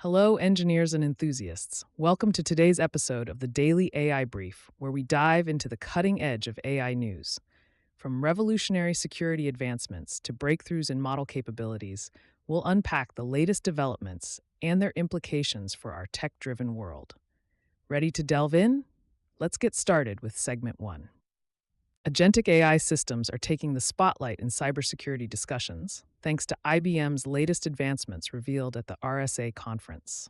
Hello, engineers and enthusiasts. Welcome to today's episode of the Daily AI Brief, where we dive into the cutting edge of AI news. From revolutionary security advancements to breakthroughs in model capabilities, we'll unpack the latest developments and their implications for our tech driven world. Ready to delve in? Let's get started with segment one. Agentic AI systems are taking the spotlight in cybersecurity discussions, thanks to IBM's latest advancements revealed at the RSA Conference.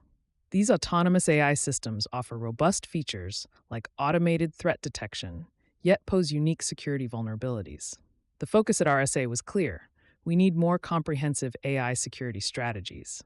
These autonomous AI systems offer robust features like automated threat detection, yet pose unique security vulnerabilities. The focus at RSA was clear: we need more comprehensive AI security strategies.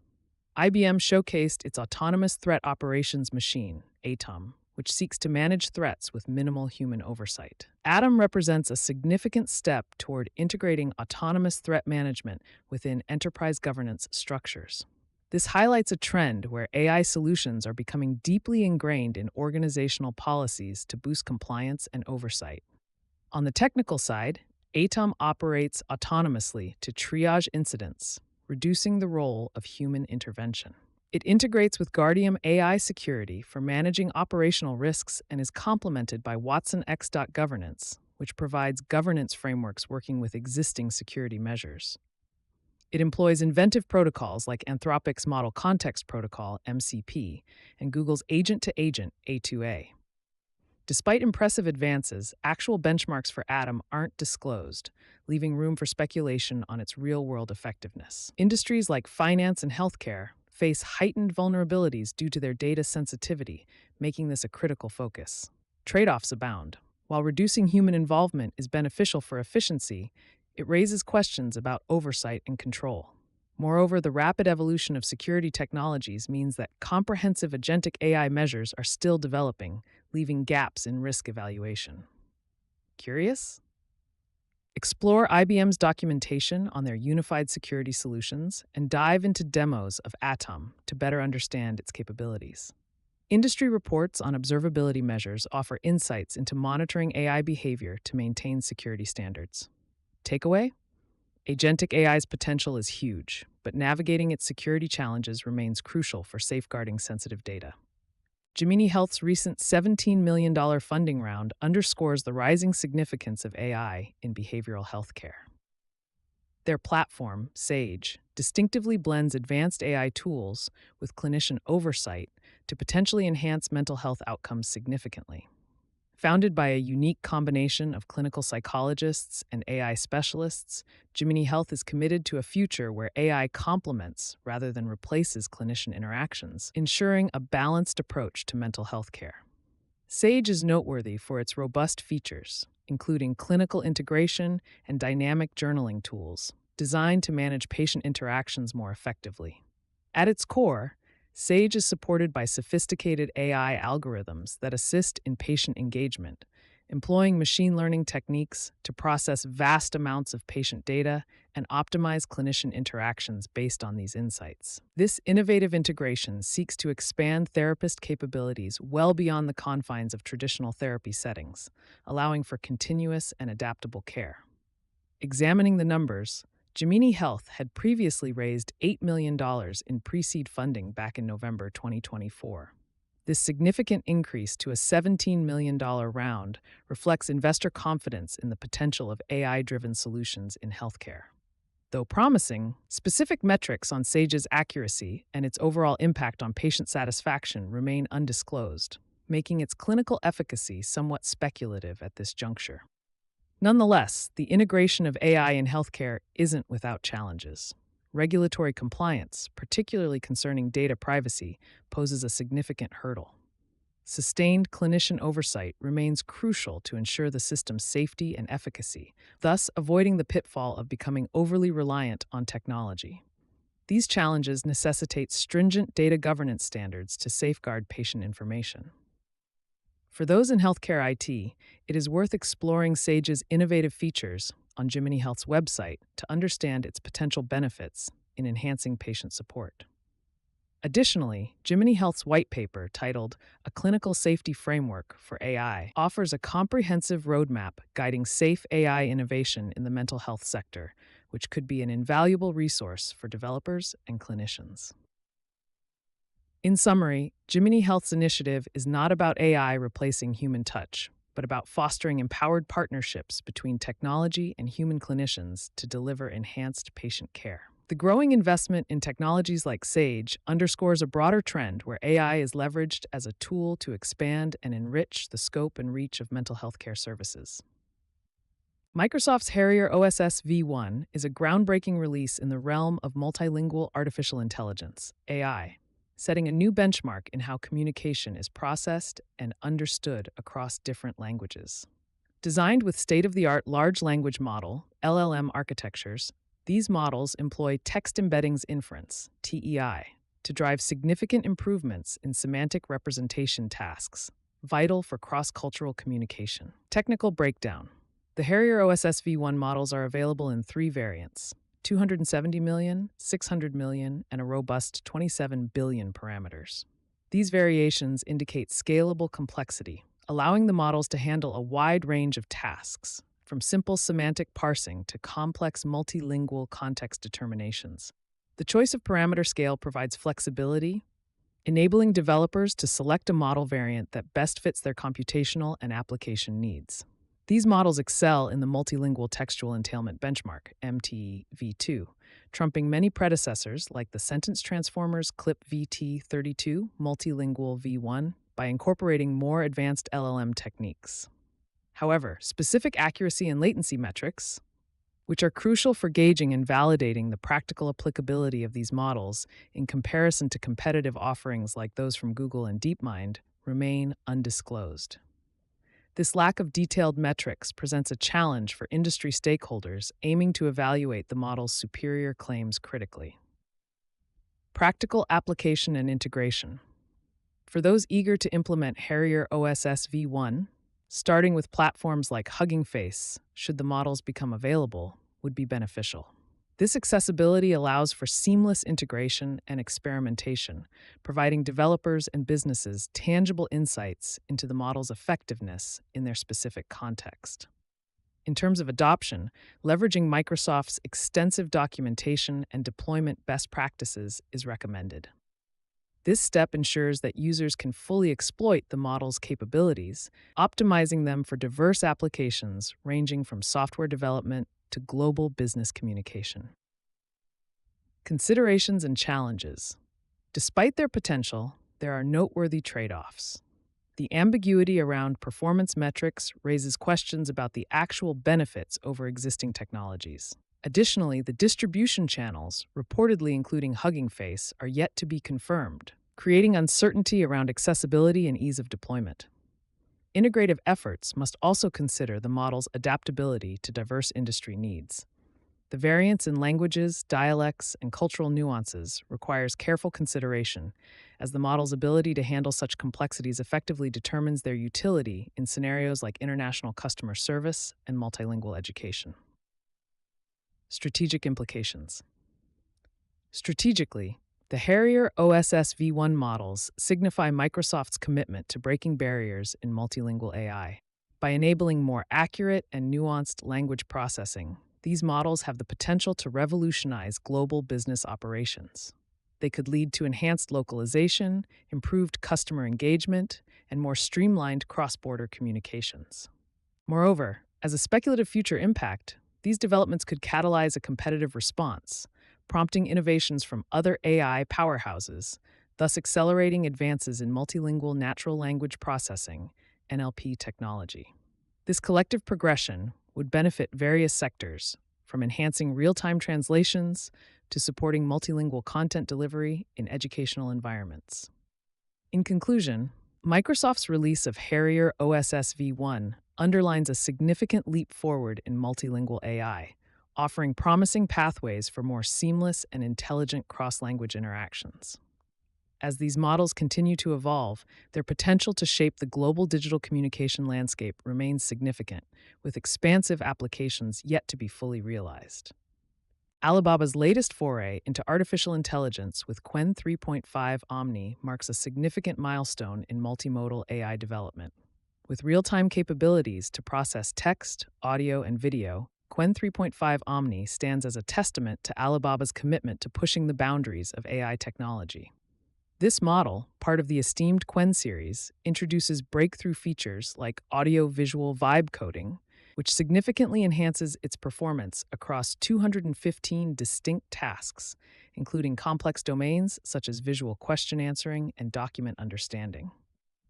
IBM showcased its Autonomous Threat Operations Machine, ATOM, which seeks to manage threats with minimal human oversight. ATOM represents a significant step toward integrating autonomous threat management within enterprise governance structures. This highlights a trend where AI solutions are becoming deeply ingrained in organizational policies to boost compliance and oversight. On the technical side, ATOM operates autonomously to triage incidents, reducing the role of human intervention. It integrates with Guardium AI security for managing operational risks and is complemented by WatsonX.governance, which provides governance frameworks working with existing security measures. It employs inventive protocols like Anthropic's Model Context Protocol, MCP, and Google's Agent-to-Agent, A2A. Despite impressive advances, actual benchmarks for ATOM aren't disclosed, leaving room for speculation on its real-world effectiveness. Industries like finance and healthcare face heightened vulnerabilities due to their data sensitivity, making this a critical focus. Trade-offs abound. While reducing human involvement is beneficial for efficiency, it raises questions about oversight and control. Moreover, the rapid evolution of security technologies means that comprehensive agentic AI measures are still developing, leaving gaps in risk evaluation. Curious? Explore IBM's documentation on their unified security solutions and dive into demos of ATOM to better understand its capabilities. Industry reports on observability measures offer insights into monitoring AI behavior to maintain security standards. Takeaway? Agentic AI's potential is huge, but navigating its security challenges remains crucial for safeguarding sensitive data. Jimini Health's recent $17 million funding round underscores the rising significance of AI in behavioral healthcare. Their platform, Sage, distinctively blends advanced AI tools with clinician oversight to potentially enhance mental health outcomes significantly. Founded by a unique combination of clinical psychologists and AI specialists, Jimini Health is committed to a future where AI complements rather than replaces clinician interactions, ensuring a balanced approach to mental health care. Sage is noteworthy for its robust features, including clinical integration and dynamic journaling tools, designed to manage patient interactions more effectively. At its core, Sage is supported by sophisticated AI algorithms that assist in patient engagement, employing machine learning techniques to process vast amounts of patient data and optimize clinician interactions based on these insights. This innovative integration seeks to expand therapist capabilities well beyond the confines of traditional therapy settings, allowing for continuous and adaptable care. Examining the numbers, Jimini Health had previously raised $8 million in pre-seed funding back in November 2024. This significant increase to a $17 million round reflects investor confidence in the potential of AI-driven solutions in healthcare. Though promising, specific metrics on Sage's accuracy and its overall impact on patient satisfaction remain undisclosed, making its clinical efficacy somewhat speculative at this juncture. Nonetheless, the integration of AI in healthcare isn't without challenges. Regulatory compliance, particularly concerning data privacy, poses a significant hurdle. Sustained clinician oversight remains crucial to ensure the system's safety and efficacy, thus avoiding the pitfall of becoming overly reliant on technology. These challenges necessitate stringent data governance standards to safeguard patient information. For those in healthcare IT, it is worth exploring Sage's innovative features on Jimini Health's website to understand its potential benefits in enhancing patient support. Additionally, Jimini Health's white paper titled A Clinical Safety Framework for AI offers a comprehensive roadmap guiding safe AI innovation in the mental health sector, which could be an invaluable resource for developers and clinicians. In summary, Jimini Health's initiative is not about AI replacing human touch, but about fostering empowered partnerships between technology and human clinicians to deliver enhanced patient care. The growing investment in technologies like Sage underscores a broader trend where AI is leveraged as a tool to expand and enrich the scope and reach of mental health care services. Microsoft's Harrier OSS v1 is a groundbreaking release in the realm of multilingual artificial intelligence, AI, setting a new benchmark in how communication is processed and understood across different languages. Designed with state-of-the-art large language model, LLM architectures, these models employ text embeddings inference, TEI, to drive significant improvements in semantic representation tasks, vital for cross-cultural communication. Technical breakdown. The Harrier OSS v1 models are available in 3 variants: 270 million, 600 million, and a robust 27 billion parameters. These variations indicate scalable complexity, allowing the models to handle a wide range of tasks, from simple semantic parsing to complex multilingual context determinations. The choice of parameter scale provides flexibility, enabling developers to select a model variant that best fits their computational and application needs. These models excel in the Multilingual Textual Entailment Benchmark, MTV2, trumping many predecessors like the Sentence Transformers Clip VT32 Multilingual v1 by incorporating more advanced LLM techniques. However, specific accuracy and latency metrics, which are crucial for gauging and validating the practical applicability of these models in comparison to competitive offerings like those from Google and DeepMind, remain undisclosed. This lack of detailed metrics presents a challenge for industry stakeholders aiming to evaluate the model's superior claims critically. Practical application and integration. For those eager to implement Harrier OSS v1, starting with platforms like Hugging Face, should the models become available, would be beneficial. This accessibility allows for seamless integration and experimentation, providing developers and businesses tangible insights into the model's effectiveness in their specific context. In terms of adoption, leveraging Microsoft's extensive documentation and deployment best practices is recommended. This step ensures that users can fully exploit the model's capabilities, optimizing them for diverse applications ranging from software development to global business communication. Considerations and challenges. Despite their potential, there are noteworthy trade-offs. The ambiguity around performance metrics raises questions about the actual benefits over existing technologies. Additionally, the distribution channels, reportedly including Hugging Face, are yet to be confirmed, creating uncertainty around accessibility and ease of deployment. Integrative efforts must also consider the model's adaptability to diverse industry needs. The variance in languages, dialects, and cultural nuances requires careful consideration, as the model's ability to handle such complexities effectively determines their utility in scenarios like international customer service and multilingual education. Strategic implications. Strategically, the Harrier OSS v1 models signify Microsoft's commitment to breaking barriers in multilingual AI. By enabling more accurate and nuanced language processing, these models have the potential to revolutionize global business operations. They could lead to enhanced localization, improved customer engagement, and more streamlined cross-border communications. Moreover, as a speculative future impact, these developments could catalyze a competitive response, prompting innovations from other AI powerhouses, thus accelerating advances in multilingual natural language processing, NLP technology. This collective progression would benefit various sectors, from enhancing real-time translations to supporting multilingual content delivery in educational environments. In conclusion, Microsoft's release of Harrier OSS v1 underlines a significant leap forward in multilingual AI, offering promising pathways for more seamless and intelligent cross-language interactions. As these models continue to evolve, their potential to shape the global digital communication landscape remains significant, with expansive applications yet to be fully realized. Alibaba's latest foray into artificial intelligence with Qwen3.5 Omni marks a significant milestone in multimodal AI development. With real-time capabilities to process text, audio, and video, Qwen3.5 Omni stands as a testament to Alibaba's commitment to pushing the boundaries of AI technology. This model, part of the esteemed Qwen series, introduces breakthrough features like audio-visual vibe coding, which significantly enhances its performance across 215 distinct tasks, including complex domains such as visual question answering and document understanding.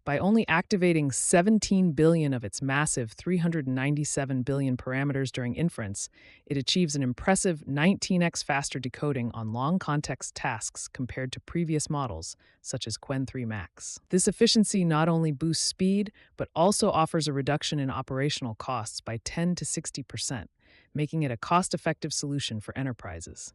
By only activating 17 billion of its massive 397 billion parameters during inference, it achieves an impressive 19x faster decoding on long context tasks compared to previous models, such as Qwen3 Max. This efficiency not only boosts speed, but also offers a reduction in operational costs by 10 to 60%, making it a cost-effective solution for enterprises.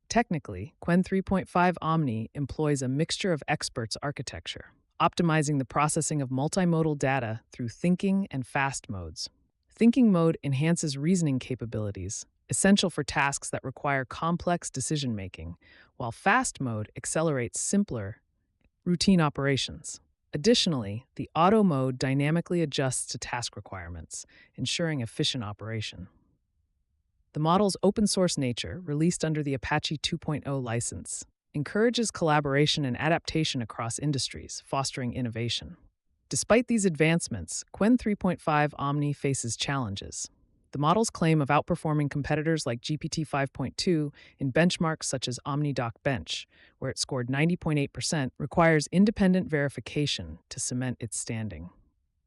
Technically, Qwen3.5 Omni employs a mixture of experts architecture, optimizing the processing of multimodal data through thinking and fast modes. Thinking mode enhances reasoning capabilities, essential for tasks that require complex decision-making, while fast mode accelerates simpler, routine operations. Additionally, the auto mode dynamically adjusts to task requirements, ensuring efficient operation. The model's open-source nature, released under the Apache 2.0 license, encourages collaboration and adaptation across industries, fostering innovation. Despite these advancements, Qwen3.5 Omni faces challenges. The model's claim of outperforming competitors like GPT-5.2 in benchmarks such as OmniDoc Bench, where it scored 90.8%, requires independent verification to cement its standing.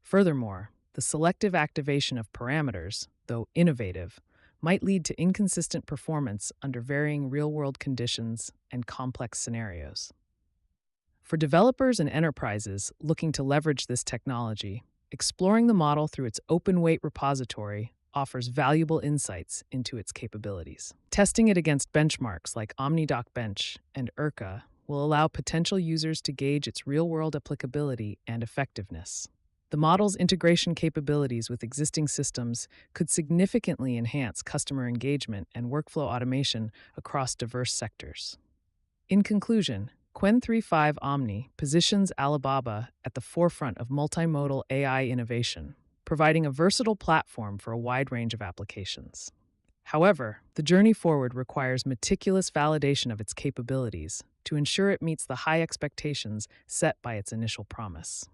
Furthermore, the selective activation of parameters, though innovative, might lead to inconsistent performance under varying real-world conditions and complex scenarios. For developers and enterprises looking to leverage this technology, exploring the model through its open-weight repository offers valuable insights into its capabilities. Testing it against benchmarks like OmniDoc Bench and IRCA will allow potential users to gauge its real-world applicability and effectiveness. The model's integration capabilities with existing systems could significantly enhance customer engagement and workflow automation across diverse sectors. In conclusion, Qwen3.5 Omni positions Alibaba at the forefront of multimodal AI innovation, providing a versatile platform for a wide range of applications. However, the journey forward requires meticulous validation of its capabilities to ensure it meets the high expectations set by its initial promise.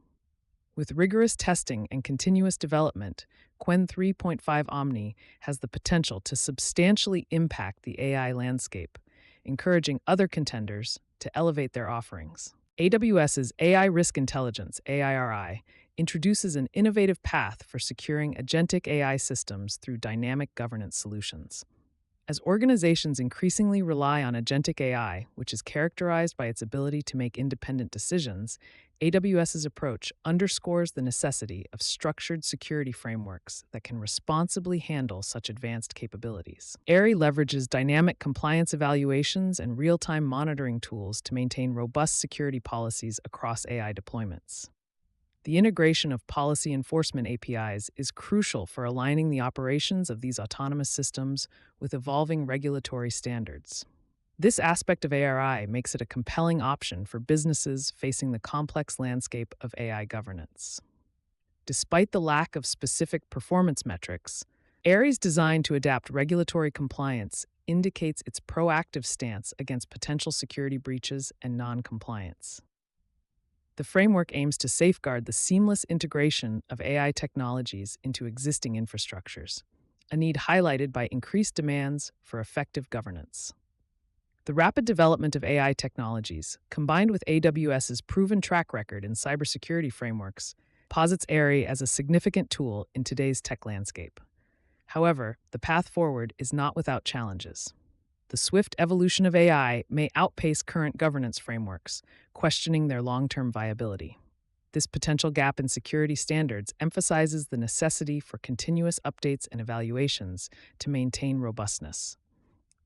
With rigorous testing and continuous development, Qwen3.5 Omni has the potential to substantially impact the AI landscape, encouraging other contenders to elevate their offerings. AWS's AI Risk Intelligence, AIRI, introduces an innovative path for securing agentic AI systems through dynamic governance solutions. As organizations increasingly rely on agentic AI, which is characterized by its ability to make independent decisions, AWS's approach underscores the necessity of structured security frameworks that can responsibly handle such advanced capabilities. AIRI leverages dynamic compliance evaluations and real-time monitoring tools to maintain robust security policies across AI deployments. The integration of policy enforcement APIs is crucial for aligning the operations of these autonomous systems with evolving regulatory standards. This aspect of ARI makes it a compelling option for businesses facing the complex landscape of AI governance. Despite the lack of specific performance metrics, ARI's design to adapt regulatory compliance indicates its proactive stance against potential security breaches and non-compliance. The framework aims to safeguard the seamless integration of AI technologies into existing infrastructures, a need highlighted by increased demands for effective governance. The rapid development of AI technologies, combined with AWS's proven track record in cybersecurity frameworks, posits AIRI as a significant tool in today's tech landscape. However, the path forward is not without challenges. The swift evolution of AI may outpace current governance frameworks, questioning their long-term viability. This potential gap in security standards emphasizes the necessity for continuous updates and evaluations to maintain robustness.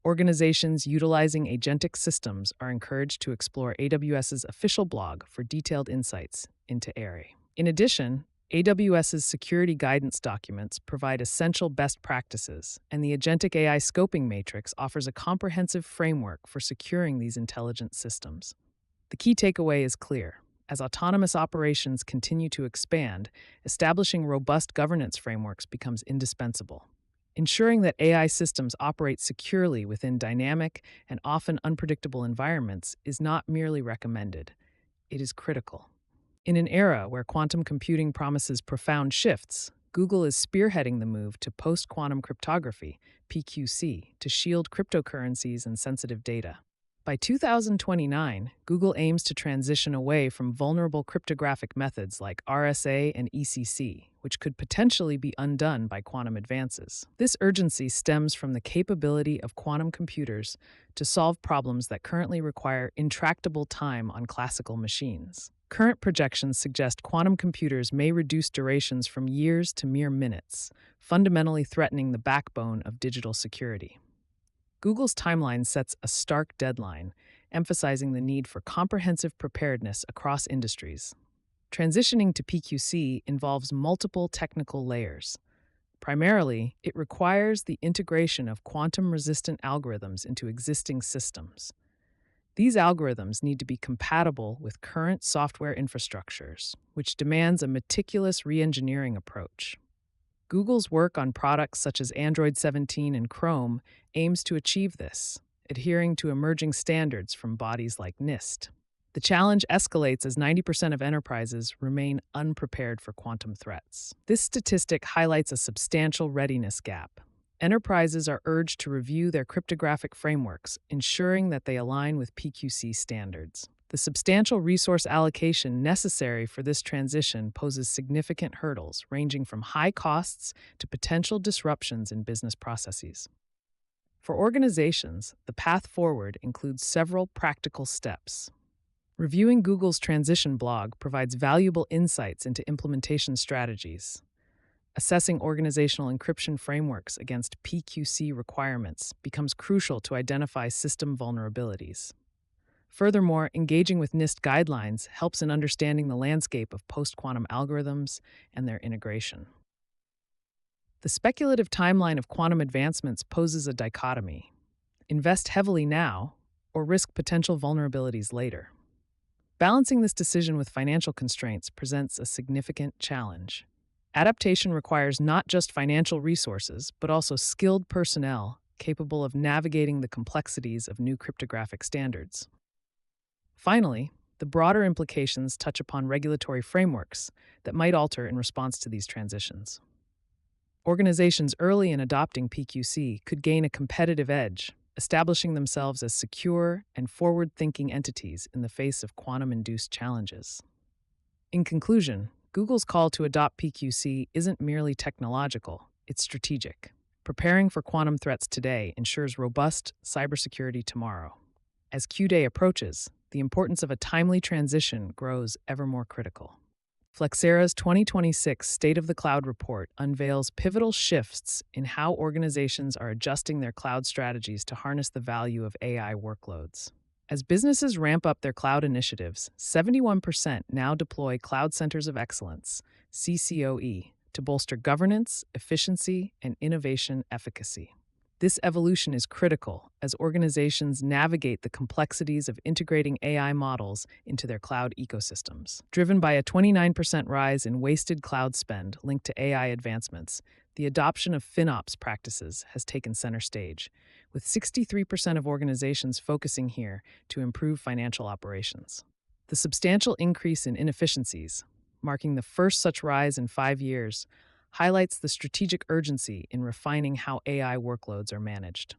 Organizations utilizing agentic systems are encouraged to explore AWS's official blog for detailed insights into AIRI. In addition, AWS's security guidance documents provide essential best practices, and the Agentic AI Scoping Matrix offers a comprehensive framework for securing these intelligent systems. The key takeaway is clear. As autonomous operations continue to expand, establishing robust governance frameworks becomes indispensable. Ensuring that AI systems operate securely within dynamic and often unpredictable environments is not merely recommended. it is critical. In an era where quantum computing promises profound shifts, Google is spearheading the move to post-quantum cryptography, PQC, to shield cryptocurrencies and sensitive data. By 2029, Google aims to transition away from vulnerable cryptographic methods like RSA and ECC, which could potentially be undone by quantum advances. This urgency stems from the capability of quantum computers to solve problems that currently require intractable time on classical machines. Current projections suggest quantum computers may reduce durations from years to mere minutes, fundamentally threatening the backbone of digital security. Google's timeline sets a stark deadline, emphasizing the need for comprehensive preparedness across industries. Transitioning to PQC involves multiple technical layers. Primarily, it requires the integration of quantum-resistant algorithms into existing systems. These algorithms need to be compatible with current software infrastructures, which demands a meticulous re-engineering approach. Google's work on products such as Android 17 and Chrome aims to achieve this, adhering to emerging standards from bodies like NIST. The challenge escalates as 90% of enterprises remain unprepared for quantum threats. This statistic highlights a substantial readiness gap. Enterprises are urged to review their cryptographic frameworks, ensuring that they align with PQC standards. The substantial resource allocation necessary for this transition poses significant hurdles, ranging from high costs to potential disruptions in business processes. For organizations, the path forward includes several practical steps. Reviewing Google's transition blog provides valuable insights into implementation strategies. Assessing organizational encryption frameworks against PQC requirements becomes crucial to identify system vulnerabilities. Furthermore, engaging with NIST guidelines helps in understanding the landscape of post-quantum algorithms and their integration. The speculative timeline of quantum advancements poses a dichotomy. Invest heavily now, or risk potential vulnerabilities later. Balancing this decision with financial constraints presents a significant challenge. Adaptation requires not just financial resources, but also skilled personnel capable of navigating the complexities of new cryptographic standards. Finally, the broader implications touch upon regulatory frameworks that might alter in response to these transitions. Organizations early in adopting PQC could gain a competitive edge, establishing themselves as secure and forward-thinking entities in the face of quantum-induced challenges. In conclusion, Google's call to adopt PQC isn't merely technological, it's strategic. Preparing for quantum threats today ensures robust cybersecurity tomorrow. As Q-Day approaches, the importance of a timely transition grows ever more critical. Flexera's 2026 State of the Cloud report unveils pivotal shifts in how organizations are adjusting their cloud strategies to harness the value of AI workloads. As businesses ramp up their cloud initiatives, 71% now deploy Cloud Centers of Excellence, CCOE, to bolster governance, efficiency, and innovation efficacy. This evolution is critical as organizations navigate the complexities of integrating AI models into their cloud ecosystems. Driven by a 29% rise in wasted cloud spend linked to AI advancements, the adoption of FinOps practices has taken center stage, with 63% of organizations focusing here to improve financial operations. The substantial increase in inefficiencies, marking the first such rise in 5 years, highlights the strategic urgency in refining how AI workloads are managed.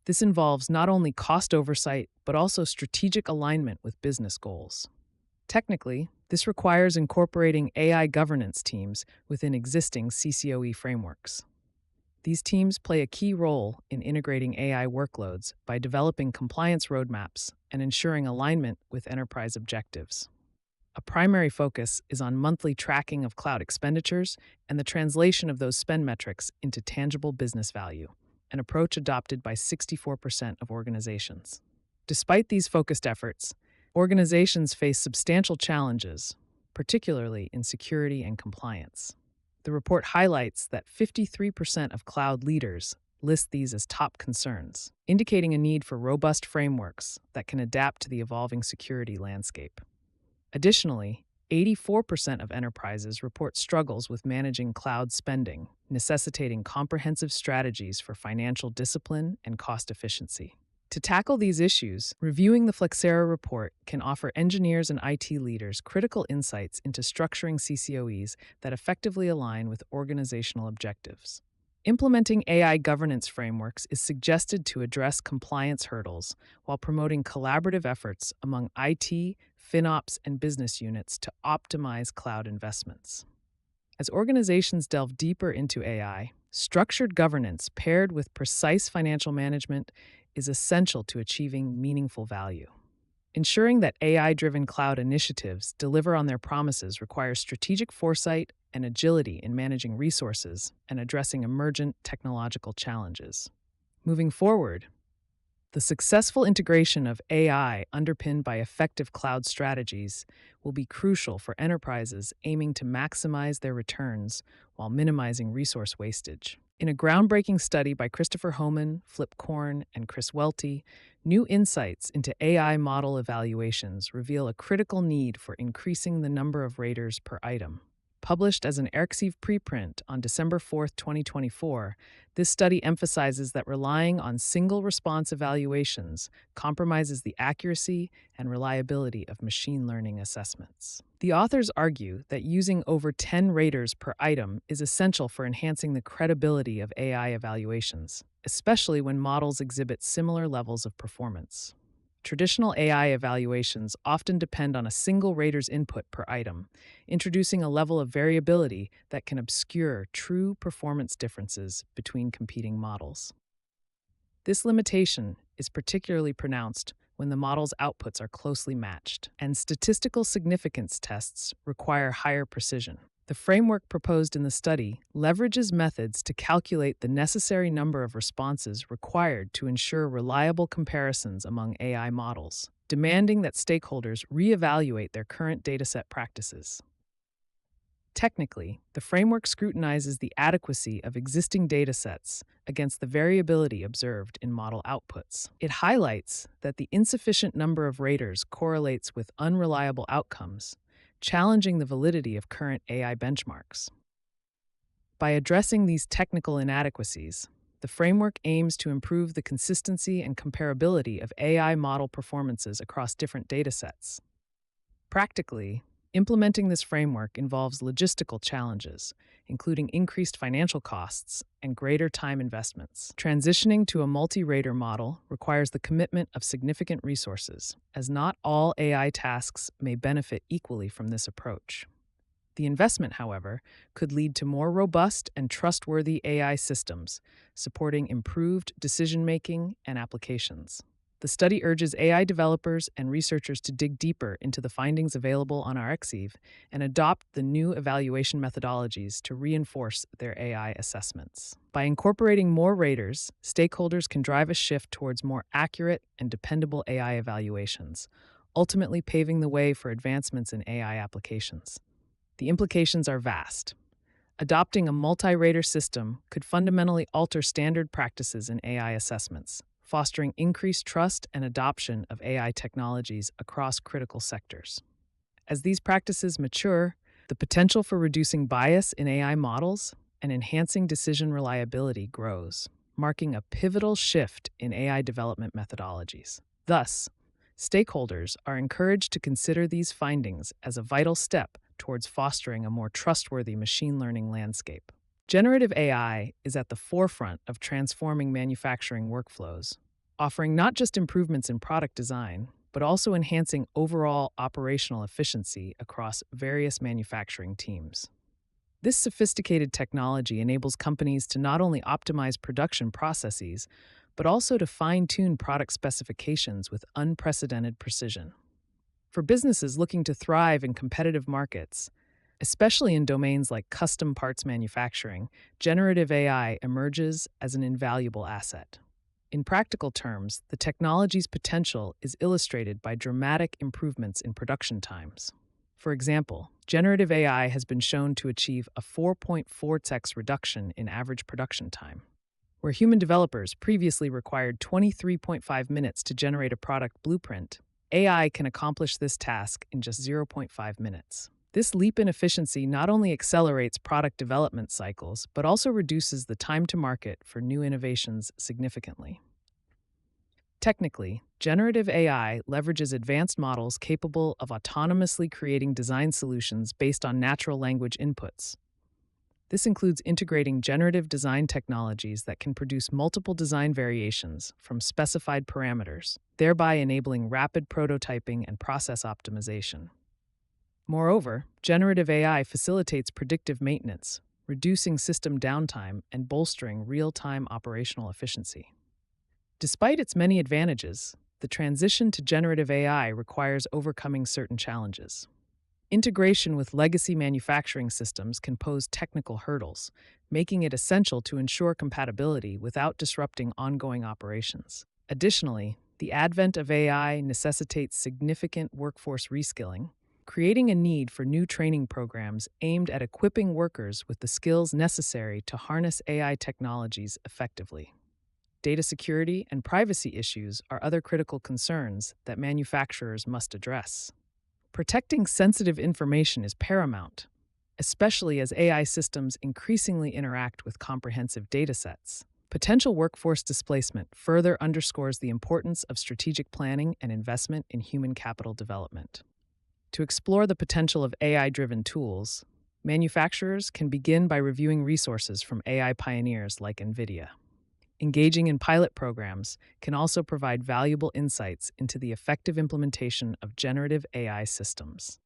This involves not only cost oversight, but also strategic alignment with business goals. Technically, this requires incorporating AI governance teams within existing CCOE frameworks. These teams play a key role in integrating AI workloads by developing compliance roadmaps and ensuring alignment with enterprise objectives. A primary focus is on monthly tracking of cloud expenditures and the translation of those spend metrics into tangible business value, an approach adopted by 64% of organizations. Despite these focused efforts, organizations face substantial challenges, particularly in security and compliance. The report highlights that 53% of cloud leaders list these as top concerns, indicating a need for robust frameworks that can adapt to the evolving security landscape. Additionally, 84% of enterprises report struggles with managing cloud spending, necessitating comprehensive strategies for financial discipline and cost efficiency. To tackle these issues, reviewing the Flexera report can offer engineers and IT leaders critical insights into structuring CCOEs that effectively align with organizational objectives. Implementing AI governance frameworks is suggested to address compliance hurdles while promoting collaborative efforts among IT, FinOps, and business units to optimize cloud investments. As organizations delve deeper into AI, structured governance paired with precise financial management is essential to achieving meaningful value. Ensuring that AI-driven cloud initiatives deliver on their promises requires strategic foresight and agility in managing resources and addressing emergent technological challenges. Moving forward, the successful integration of AI underpinned by effective cloud strategies will be crucial for enterprises aiming to maximize their returns while minimizing resource wastage. In a groundbreaking study by Christopher Homan, Flip Korn, and Chris Welty, new insights into AI model evaluations reveal a critical need for increasing the number of raters per item. Published as an Arxiv preprint on December 4, 2024, this study emphasizes that relying on single response evaluations compromises the accuracy and reliability of machine learning assessments. The authors argue that using over 10 raters per item is essential for enhancing the credibility of AI evaluations, especially when models exhibit similar levels of performance. Traditional AI evaluations often depend on a single rater's input per item, introducing a level of variability that can obscure true performance differences between competing models. This limitation is particularly pronounced when the model's outputs are closely matched, and statistical significance tests require higher precision. The framework proposed in the study leverages methods to calculate the necessary number of responses required to ensure reliable comparisons among AI models, demanding that stakeholders reevaluate their current dataset practices. Technically, the framework scrutinizes the adequacy of existing datasets against the variability observed in model outputs. It highlights that the insufficient number of raters correlates with unreliable outcomes, challenging the validity of current AI benchmarks. By addressing these technical inadequacies, the framework aims to improve the consistency and comparability of AI model performances across different datasets. Practically, implementing this framework involves logistical challenges, including increased financial costs and greater time investments. Transitioning to a multi-rater model requires the commitment of significant resources, as not all AI tasks may benefit equally from this approach. The investment, however, could lead to more robust and trustworthy AI systems, supporting improved decision-making and applications. The study urges AI developers and researchers to dig deeper into the findings available on Arxiv and adopt the new evaluation methodologies to reinforce their AI assessments. By incorporating more raters, stakeholders can drive a shift towards more accurate and dependable AI evaluations, ultimately paving the way for advancements in AI applications. The implications are vast. Adopting a multi-rater system could fundamentally alter standard practices in AI assessments, fostering increased trust and adoption of AI technologies across critical sectors. As these practices mature, the potential for reducing bias in AI models and enhancing decision reliability grows, marking a pivotal shift in AI development methodologies. Thus, stakeholders are encouraged to consider these findings as a vital step towards fostering a more trustworthy machine learning landscape. Generative AI is at the forefront of transforming manufacturing workflows, offering not just improvements in product design, but also enhancing overall operational efficiency across various manufacturing teams. This sophisticated technology enables companies to not only optimize production processes, but also to fine-tune product specifications with unprecedented precision. For businesses looking to thrive in competitive markets, especially in domains like custom parts manufacturing, generative AI emerges as an invaluable asset. In practical terms, the technology's potential is illustrated by dramatic improvements in production times. For example, generative AI has been shown to achieve a 4.4x reduction in average production time. Where human developers previously required 23.5 minutes to generate a product blueprint, AI can accomplish this task in just 0.5 minutes. This leap in efficiency not only accelerates product development cycles, but also reduces the time to market for new innovations significantly. Technically, generative AI leverages advanced models capable of autonomously creating design solutions based on natural language inputs. This includes integrating generative design technologies that can produce multiple design variations from specified parameters, thereby enabling rapid prototyping and process optimization. Moreover, generative AI facilitates predictive maintenance, reducing system downtime and bolstering real-time operational efficiency. Despite its many advantages, the transition to generative AI requires overcoming certain challenges. Integration with legacy manufacturing systems can pose technical hurdles, making it essential to ensure compatibility without disrupting ongoing operations. Additionally, the advent of AI necessitates significant workforce reskilling, creating a need for new training programs aimed at equipping workers with the skills necessary to harness AI technologies effectively. Data security and privacy issues are other critical concerns that manufacturers must address. Protecting sensitive information is paramount, especially as AI systems increasingly interact with comprehensive datasets. Potential workforce displacement further underscores the importance of strategic planning and investment in human capital development. To explore the potential of AI-driven tools, manufacturers can begin by reviewing resources from AI pioneers like NVIDIA. Engaging in pilot programs can also provide valuable insights into the effective implementation of generative AI systems.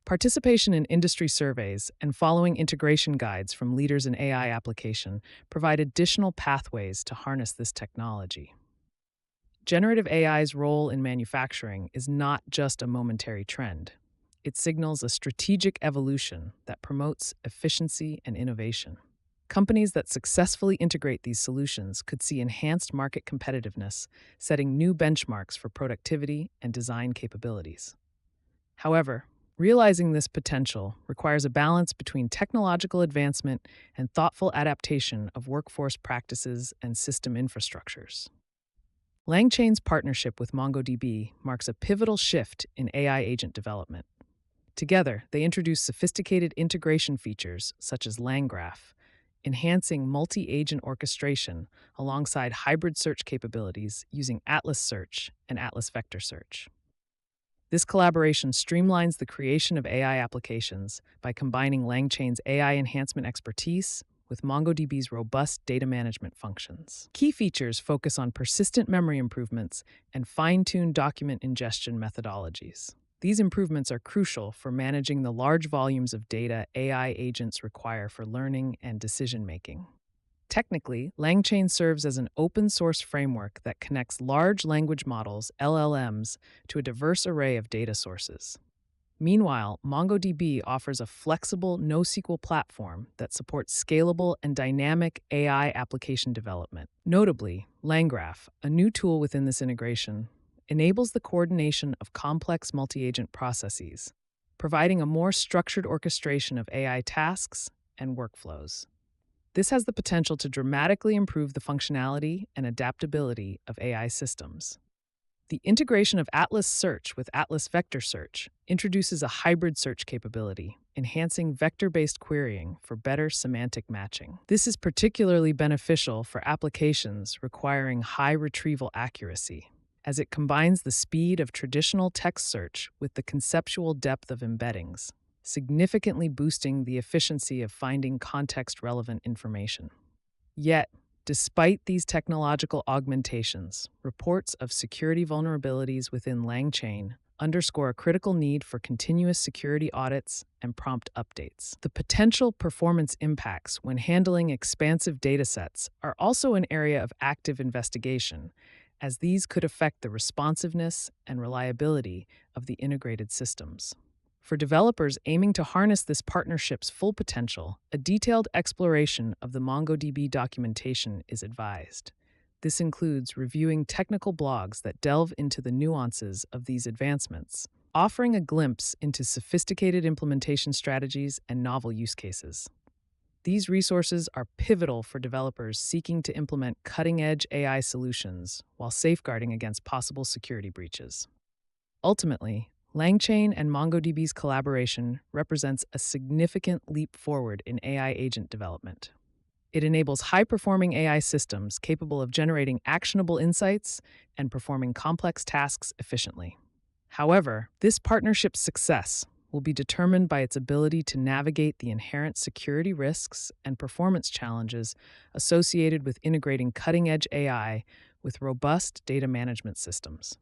Participation in industry surveys and following integration guides from leaders in AI application provide additional pathways to harness this technology. Generative AI's role in manufacturing is not just a momentary trend. It signals a strategic evolution that promotes efficiency and innovation. Companies that successfully integrate these solutions could see enhanced market competitiveness, setting new benchmarks for productivity and design capabilities. However, realizing this potential requires a balance between technological advancement and thoughtful adaptation of workforce practices and system infrastructures. LangChain's partnership with MongoDB marks a pivotal shift in AI agent development. Together, they introduce sophisticated integration features such as LangGraph, enhancing multi-agent orchestration alongside hybrid search capabilities using Atlas Search and Atlas Vector Search. This collaboration streamlines the creation of AI applications by combining LangChain's AI enhancement expertise with MongoDB's robust data management functions. Key features focus on persistent memory improvements and fine-tuned document ingestion methodologies. These improvements are crucial for managing the large volumes of data AI agents require for learning and decision-making. Technically, LangChain serves as an open-source framework that connects large language models, LLMs, to a diverse array of data sources. Meanwhile, MongoDB offers a flexible NoSQL platform that supports scalable and dynamic AI application development. Notably, LangGraph, a new tool within this integration, enables the coordination of complex multi-agent processes, providing a more structured orchestration of AI tasks and workflows. This has the potential to dramatically improve the functionality and adaptability of AI systems. The integration of Atlas Search with Atlas Vector Search introduces a hybrid search capability, enhancing vector-based querying for better semantic matching. This is particularly beneficial for applications requiring high retrieval accuracy, as it combines the speed of traditional text search with the conceptual depth of embeddings, significantly boosting the efficiency of finding context-relevant information. Yet, despite these technological augmentations, reports of security vulnerabilities within LangChain underscore a critical need for continuous security audits and prompt updates. The potential performance impacts when handling expansive datasets are also an area of active investigation, as these could affect the responsiveness and reliability of the integrated systems. For developers aiming to harness this partnership's full potential, a detailed exploration of the MongoDB documentation is advised. This includes reviewing technical blogs that delve into the nuances of these advancements, offering a glimpse into sophisticated implementation strategies and novel use cases. These resources are pivotal for developers seeking to implement cutting-edge AI solutions while safeguarding against possible security breaches. Ultimately, LangChain and MongoDB's collaboration represents a significant leap forward in AI agent development. It enables high-performing AI systems capable of generating actionable insights and performing complex tasks efficiently. However, this partnership's success will be determined by its ability to navigate the inherent security risks and performance challenges associated with integrating cutting-edge AI with robust data management systems.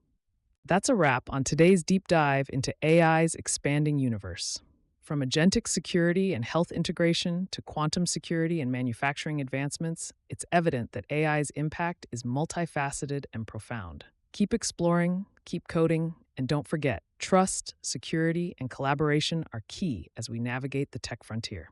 That's a wrap on today's deep dive into AI's expanding universe. From agentic security and health integration to quantum security and manufacturing advancements, it's evident that AI's impact is multifaceted and profound. Keep exploring, keep coding, and don't forget, trust, security, and collaboration are key as we navigate the tech frontier.